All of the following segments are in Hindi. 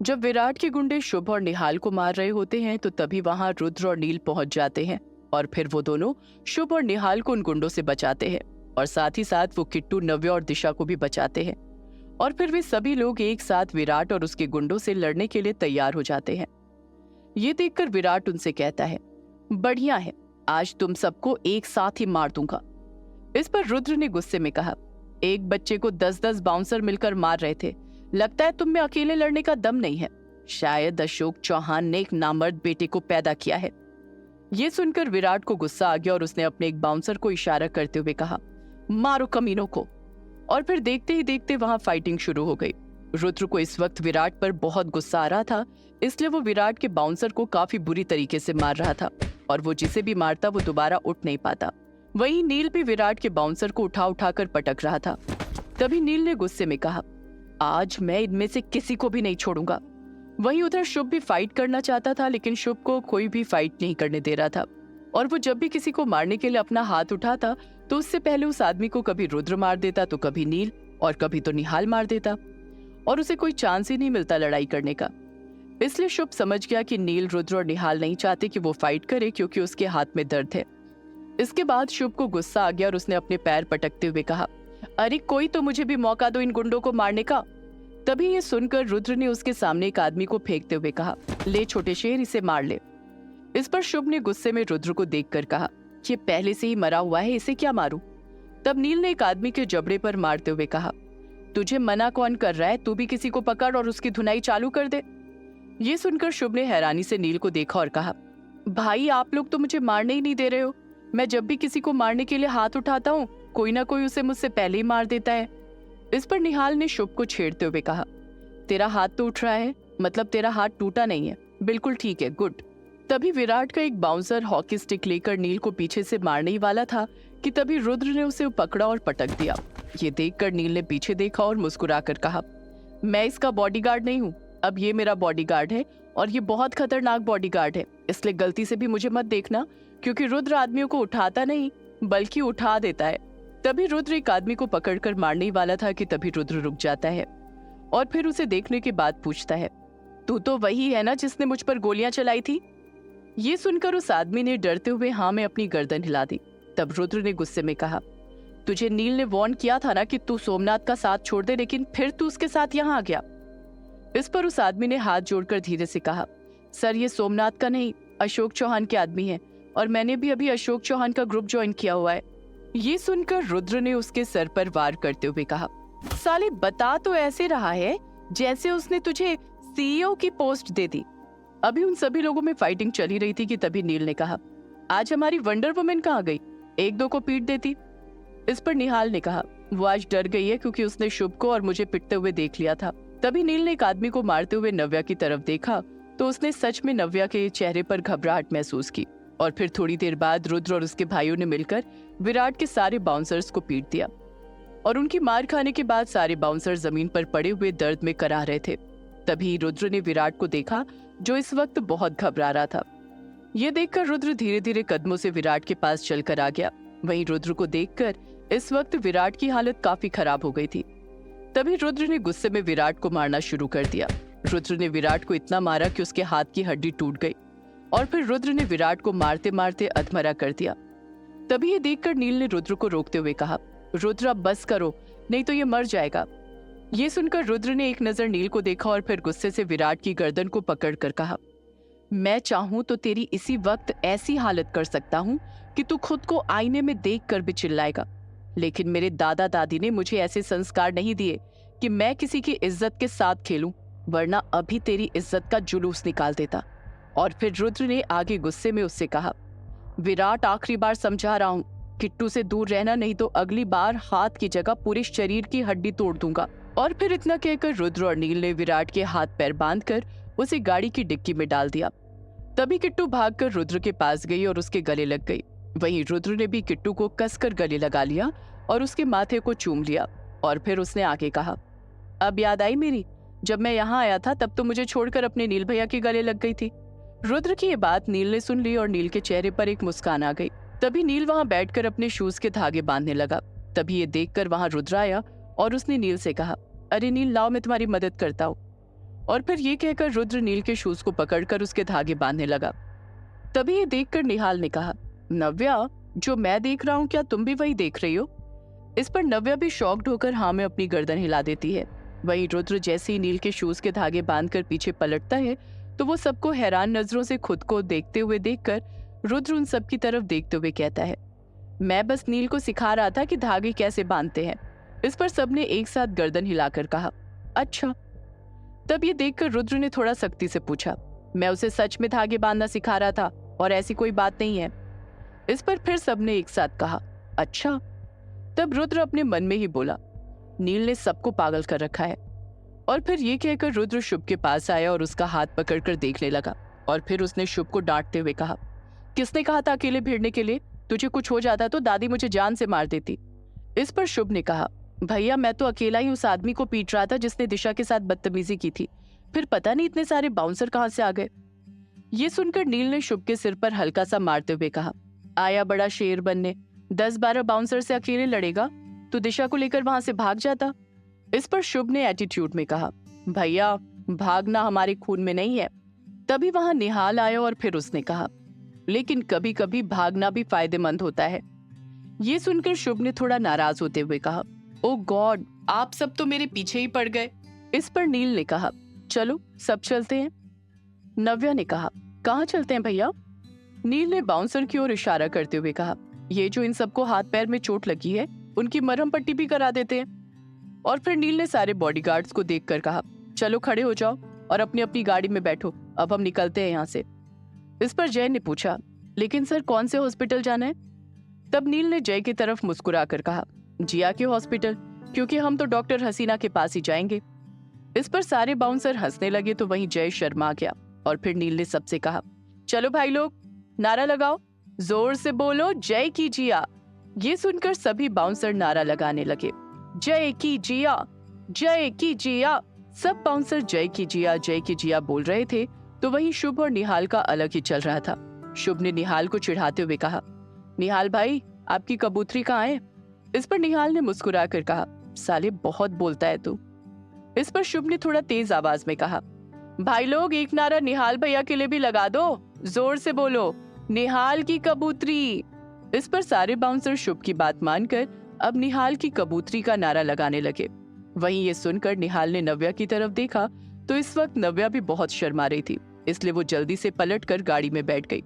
जब विराट के गुंडे शुभ और निहाल को मार रहे होते हैं तो तभी वहां रुद्र और नील पहुंच जाते हैं और फिर वो दोनों शुभ और निहाल को उन गुंडों से बचाते हैं और साथ ही साथ वो किट्टू, नव्या और दिशा को भी बचाते हैं। और फिर वे सभी लोग एक साथ विराट और उसके गुंडों से लड़ने के लिए तैयार हो जाते हैं। ये देखकर विराट उनसे कहता है, बढ़िया है, आज तुम सबको एक साथ ही मार दूंगा। इस पर रुद्र ने गुस्से में कहा, एक बच्चे को 10-10 बाउंसर मिलकर मार रहे थे, लगता है तुम में अकेले लड़ने का दम नहीं है। शायद अशोक चौहान ने एक नामर्द बेटे को पैदा किया है। ये सुनकर विराट को गुस्सा आ गया और उसने अपने एक बाउंसर को इशारा करते हुए कहा, मारो कमीनों को। और फिर देखते ही देखते वहां फाइटिंग शुरू हो गई। रुद्र को इस वक्त विराट पर बहुत गुस्सा आ रहा था, इसलिए वो विराट के बाउंसर को काफी बुरी तरीके से मार रहा था और वो जिसे भी मारता वो दोबारा उठ नहीं पाता। वहीं नील भी विराट के बाउंसर को उठा उठाकर पटक रहा था। तभी नील ने गुस्से में कहा, आज मैं इनमें से किसी को भी नहीं छोड़ूंगा। वहीं उधर शुभ भी फाइट करना चाहता था, लेकिन शुभ को कोई भी फाइट नहीं करने दे रहा था और वो जब भी किसी को मारने के लिए अपना हाथ उठाता तो उससे पहले उस आदमी को कभी रुद्र मार देता तो कभी नील और कभी तो निहाल मार देता और उसे कोई चांस ही नहीं मिलता लड़ाई करने का। इसलिए शुभ समझ गया कि नील, रुद्र और निहाल नहीं चाहते कि वो फाइट करे क्योंकि उसके हाथ में दर्द है। इसके बाद शुभ को गुस्सा आ गया और उसने अपने पैर पटकते हुए कहा, अरे कोई तो मुझे भी मौका दो इन गुंडों को मारने का। तभी ये सुनकर रुद्र ने उसके सामने एक आदमी को फेंकते हुए कहा, ले छोटे शेर, इसे मार ले। इस पर शुभ ने गुस्से में रुद्र को देखकर कहा, ये पहले से ही मरा हुआ है, इसे क्या मारूं? तब नील ने एक आदमी के जबड़े पर मारते हुए कहा, तुझे मना कौन कर रहा है, तू भी किसी को पकड़ और उसकी धुनाई चालू कर दे। ये सुनकर शुभ ने हैरानी से नील को देखा और कहा, भाई आप लोग तो मुझे मारने ही नहीं दे रहे हो। मैं जब भी किसी को मारने के लिए हाथ उठाता हूँ कोई ना कोई उसे मुझसे पहले ही मार देता है। इस पर निहाल ने शुभ को छेड़ते हुए कहा, तेरा हाथ तो उठ रहा है, मतलब तेरा हाथ टूटा नहीं है। बिल्कुल ठीक है, गुड। तभी विराट का एक बाउंसर हॉकी स्टिक लेकर नील को पीछे से मारने ही वाला था कि तभी रुद्र ने उसे पकड़ा और पटक दिया। ये देखकर नील ने पीछे देखा और मुस्कुराकर कहा, मैं इसका बॉडीगार्ड नहीं हूँ, अब ये मेरा बॉडीगार्ड है और ये बहुत खतरनाक बॉडीगार्ड है, इसलिए गलती से भी मुझे मत देखना, क्योंकि रुद्र आदमियों को उठाता नहीं बल्कि उठा देता है। तभी रुद्र एक आदमी को पकड़कर मारने ही वाला था कि तभी रुद्र रुक जाता है और फिर उसे देखने के बाद पूछता है, तू तो वही है ना जिसने मुझ पर गोलियां चलाई थी? ये सुनकर उस आदमी ने डरते हुए हाँ में अपनी गर्दन हिला दी। तब रुद्र ने गुस्से में कहा, तुझे नील ने वार्न किया था ना कि तू सोमनाथ का साथ छोड़ दे, लेकिन फिर तू उसके साथ यहाँ आ गया। इस पर उस आदमी ने हाथ जोड़कर धीरे से कहा, सर ये सोमनाथ का नहीं, अशोक चौहान के आदमी है और मैंने भी अभी अशोक चौहान का ग्रुप ज्वाइन किया हुआ है। ये सुनकर रुद्र ने उसके सर पर वार करते हुए कहा, साले बता तो ऐसे रहा है जैसे उसने तुझे सीईओ की पोस्ट दे दी। अभी उन सभी लोगों में फाइटिंग चली रही थी कि तभी नील ने कहा, आज हमारी वंडर वुमेन कहाँ गई, एक दो को पीट देती। इस पर निहाल ने कहा, वो आज डर गई है क्योंकि उसने शुभ को और मुझे पिटते हुए देख लिया था। तभी नील ने एक आदमी को मारते हुए नव्या की तरफ देखा तो उसने सच में नव्या के चेहरे पर घबराहट महसूस की और फिर थोड़ी देर बाद रुद्र और उसके भाइयों ने मिलकर विराट के सारे बाउंसर्स को पीट दिया और उनकी मार खाने के बाद सारे बाउंसर जमीन पर पड़े हुए दर्द में कराह रहे थे। तभी रुद्र ने विराट को देखा जो इस वक्त बहुत घबरा रहा था। ये देखकर रुद्र धीरे धीरे कदमों से विराट के पास चलकर आ गया। वहीं रुद्र को देखकर इस वक्त विराट की हालत काफी खराब हो गई थी। तभी रुद्र ने गुस्से में विराट को मारना शुरू कर दिया। रुद्र ने विराट को इतना मारा कि उसके हाथ की हड्डी टूट गई और फिर रुद्र ने विराट को मारते मारते अधमरा कर दिया। तभी ये देखकर नील ने रुद्र को रोकते हुए कहा, रुद्र अब बस करो, नहीं तो ये मर जाएगा। ये सुनकर रुद्र ने एक नजर नील को देखा और फिर गुस्से से विराट की गर्दन को पकड़कर कहा, मैं चाहूं तो तेरी इसी वक्त ऐसी हालत कर सकता हूं कि तू खुद को आईने में देखकर भी चिल्लाएगा, लेकिन मेरे दादा दादी ने मुझे ऐसे संस्कार नहीं दिए कि मैं किसी की इज्जत के साथ खेलूं, वरना अभी तेरी इज्जत का जुलूस निकाल देता। और फिर रुद्र ने आगे गुस्से में उससे कहा, विराट आखिरी बार समझा रहा हूं, किट्टू से दूर रहना, नहीं तो अगली बार हाथ की जगह पूरे शरीर की हड्डी तोड़ दूंगा। और फिर इतना कहकर रुद्र और नील ने विराट के हाथ पैर बांधकर उसे गाड़ी की डिक्की में डाल दिया। तभी किट्टू भागकर रुद्र के पास गई और उसके गले लग गई। वहीं रुद्र ने भी किट्टू को कसकर गले लगा लिया और उसके माथे को चूम लिया और फिर उसने आगे कहा, अब याद आई मेरी, जब मैं यहाँ आया था तब तो मुझे छोड़कर अपने नील भैया के गले लग गई थी। रुद्र की ये बात नील ने सुन ली और नील के चेहरे पर एक मुस्कान आ गई। तभी नील वहां बैठकर अपने शूज के धागे बांधने लगा। तभी ये देखकर वहां रुद्र आया और उसने नील से कहा, अरे नील लाओ मैं तुम्हारी मदद करता हूँ। और फिर ये कहकर रुद्र नील के शूज को पकड़कर उसके धागे बांधने लगा। तभी ये देखकर निहाल ने कहा, नव्या, जो मैं देख रहा हूँ क्या तुम भी वही देख रही हो? इस पर नव्या भी शॉक्ड होकर हाँ में अपनी गर्दन हिला देती है। वहीं रुद्र जैसे ही नील के शूज के धागे बांधकर पीछे पलटता है तो वो सबको हैरान नजरों से खुद को देखते हुए देखकर रुद्र उन सब की तरफ देखते हुए कहता है, मैं बस नील को सिखा रहा था कि धागे कैसे बांधते हैं। इस पर सबने एक साथ गर्दन हिलाकर कहा, अच्छा। तब ये देखकर रुद्र ने थोड़ा सख्ती से पूछा, मैं उसे सच में धागे बांधना सिखा रहा था और ऐसी कोई बात नहीं है। इस पर फिर सबने एक साथ कहा, अच्छा। तब रुद्र अपने मन में ही बोला, नील ने सबको पागल कर रखा है। और फिर ये कहकर रुद्र शुभ के पास आया और उसका हाथ पकड़कर देखने लगा। और फिर उसने शुभ को डांटते हुए कहा, किसने कहा था अकेले भिड़ने के लिए? तुझे कुछ हो जाता तो दादी मुझे जान से मार देती। इस पर शुभ ने कहा, भैया मैं तो अकेला ही उस आदमी को पीट रहा था जिसने दिशा के साथ बदतमीजी की थी। फिर पता नहीं इतने सारे बाउंसर कहाँ से आ गए। ये सुनकर नील ने शुभ के सिर पर हल्का सा मारते हुए कहा, आया बड़ा शेर बनने, 10-12 बाउंसर से अकेले लड़ेगा? तू दिशा को लेकर वहां से भाग जाता। इस पर शुभ ने एटीट्यूड में कहा, भैया भागना हमारे खून में नहीं है। तभी वहां निहाल आया और फिर उसने कहा, लेकिन कभी कभी भागना भी फायदेमंद होता है। ये सुनकर शुभ ने थोड़ा नाराज होते हुए कहा, ओ गॉड, आप सब तो मेरे पीछे ही पड़ गए। इस पर नील ने कहा, चलो सब चलते हैं। नव्या ने कहा, कहाँ चलते हैं भैया? नील ने बाउंसर की ओर इशारा करते हुए कहा, ये जो इन सबको हाथ पैर में चोट लगी है उनकी मरहम पट्टी भी करा देते हैं। और फिर नील ने सारे बॉडीगार्ड्स को देखकर कहा, चलो खड़े हो जाओ और अपनी अपनी गाड़ी में बैठो, अब हम निकलते हैं यहाँ से। इस पर जय ने पूछा, लेकिन सर कौन से हॉस्पिटल जाना है? तब नील ने जय की तरफ मुस्कुराकर कहा, जिया के हॉस्पिटल, क्योंकि हम तो डॉक्टर हसीना के पास ही जाएंगे। इस पर सारे बाउंसर हंसने लगे तो वहीं जय शर्मा गया और फिर नील ने सबसे कहा, चलो भाई लोग नारा लगाओ, जोर से बोलो जय की जिया। ये सुनकर सभी बाउंसर नारा लगाने लगे, जय की जिया, जय की जिया। सब बाउंसर जय की जिया बोल रहे थे तो वहीं शुभ और निहाल का अलग ही चल रहा था। शुभ ने निहाल को चिढ़ाते हुए कहा, निहाल भाई आपकी कबूतरी कहाँ है? इस पर निहाल ने मुस्कुरा कर कहा, साले बहुत बोलता है तू। इस पर शुभ ने थोड़ा तेज आवाज में कहा, भाई लोग एक नारा निहाल भैया के लिए भी लगा दो, जोर से बोलो निहाल की कबूतरी। इस पर सारे बाउंसर शुभ की बात मानकर अब निहाल की कबूतरी का नारा लगाने लगे। वहीं ये सुनकर निहाल ने नव्या की तरफ देखा तो इस वक्त नव्या भी बहुत शर्मा रही थी, इसलिए वो जल्दी से पलटकर गाड़ी में बैठ गई।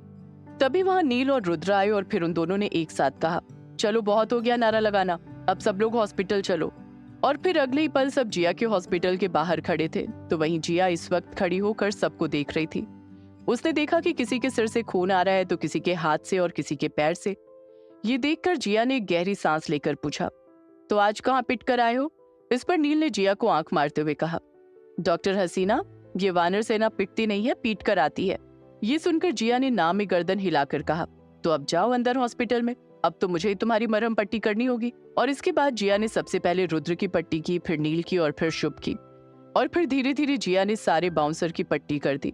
तभी वहां नील और रुद्र आए और फिर उन दोनों ने एक साथ कहा, चलो बहुत हो गया नारा लगाना, अब सब लोग हॉस्पिटल चलो। और फिर अगले ही पल सब जिया के हॉस्पिटल के बाहर खड़े थे तो वहीं जिया इस वक्त खड़ी होकर सबको देख रही थी। उसने देखा कि किसी के सिर से खून आ रहा है तो किसी के हाथ से और किसी के पैर से। ये देखकर जिया ने गहरी सांस लेकर पूछा, तो आज कहाँ पिट कर आए हो? इस पर नील ने जिया को आंख मारते हुए कहा, डॉक्टर हसीना, ये वानर सेना पिटती नहीं है, पीट कर आती है। ये सुनकर जिया ने नाम में गर्दन हिलाकर कहा, तो अब जाओ अंदर हॉस्पिटल में, अब तो मुझे ही तुम्हारी मरहम पट्टी करनी होगी। और इसके बाद जिया ने सबसे पहले रुद्र की पट्टी की, फिर नील की और फिर शुभ की। और फिर धीरे धीरे जिया ने सारे बाउंसर की पट्टी कर दी।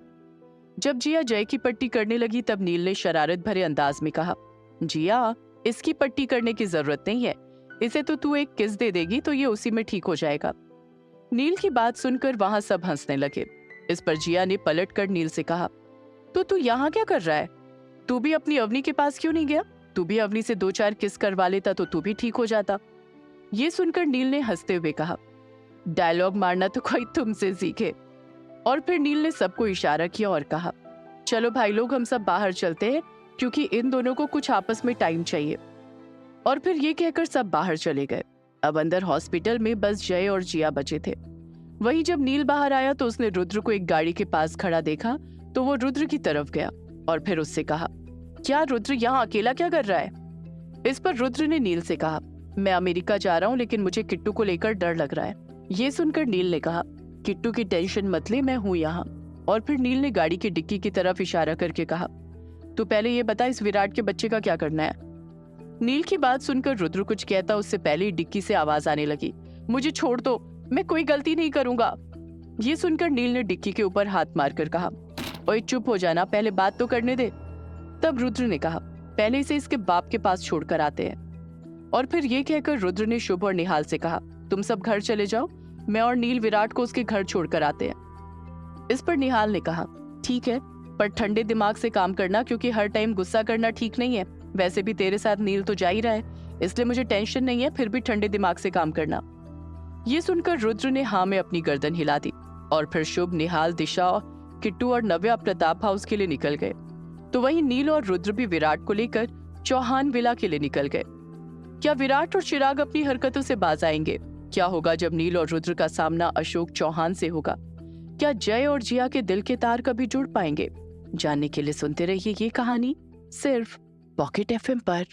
जब जिया जय की पट्टी करने लगी तब नील ने शरारत भरे अंदाज में कहा, जिया इसकी पट्टी करने की जरूरत नहीं है, इसे तो तू एक किस दे देगी तो ये उसी में ठीक हो जाएगा। नील की बात सुनकर वहां सब हंसने लगे। इस पर जिया ने पलटकर नील से कहा, तो तू यहाँ क्या कर रहा है? तू भी अपनी अवनी के पास क्यों नहीं गया? तू भी अवनी से 2-4 किस करवा लेता तो तू भी ठीक हो जाता। ये सुनकर नील ने हंसते हुए कहा, डायलॉग मारना तो कोई तुमसे सीखे। और फिर नील ने सबको इशारा किया और कहा, चलो भाई लोग हम सब बाहर चलते हैं क्योंकि इन दोनों को कुछ आपस में टाइम चाहिए। और फिर ये कहकर सब बाहर चले गए। अब अंदर हॉस्पिटल में बस जय और जिया बचे थे। वहीं जब नील बाहर आया तो उसने रुद्र को एक गाड़ी के पास खड़ा देखा तो वो रुद्र की तरफ गया और फिर उससे कहा, क्या रुद्र यहाँ अकेला क्या कर रहा है? इस पर रुद्र ने नील से कहा, मैं अमेरिका जा रहा हूँ लेकिन मुझे किट्टू को लेकर डर लग रहा है। ये सुनकर नील ने कहा, किट्टू की टेंशन मत ले, मैं हूँ यहाँ। और फिर नील ने गाड़ी की डिक्की की तरफ इशारा करके कहा, तू पहले ये बता इस विराट के बच्चे का क्या करना है? नील की बात सुनकर रुद्र कुछ कहता उससे पहले ही डिक्की से आवाज आने लगी, मुझे छोड़ दो, मैं कोई गलती नहीं करूंगा। ये सुनकर नील ने डिक्की के ऊपर हाथ मारकर कहा, ओए चुप हो जाना, पहले बात तो करने दे। तब रुद्र ने कहा, पहले इसे इसके बाप के पास छोड़कर आते हैं। और फिर ये कहकर रुद्र ने शुभ और निहाल से कहा, तुम सब घर चले जाओ, मैं और नील विराट को उसके घर छोड़कर आते हैं। इस पर निहाल ने कहा, ठीक है, पर ठंडे दिमाग से काम करना, क्योंकि हर टाइम गुस्सा करना ठीक नहीं है। वैसे भी तेरे साथ नील तो जा ही रहा है, इसलिए मुझे टेंशन नहीं है, फिर भी ठंडे दिमाग से काम करना। ये सुनकर रुद्र ने हाँ में अपनी गर्दन हिला दी और फिर शुभ, निहाल, दिशा, किट्टू और नव्या प्रताप हाउस के लिए निकल गए। तो वहीं नील और रुद्र भी विराट को लेकर चौहान विला के लिए निकल गए। क्या विराट और चिराग अपनी हरकतों से बाज आएंगे? क्या होगा जब नील और रुद्र का सामना अशोक चौहान से होगा? क्या जय और जिया के दिल के तार कभी जुड़ पाएंगे? जानने के लिए सुनते रहिए ये कहानी सिर्फ पॉकेट एफएम पर।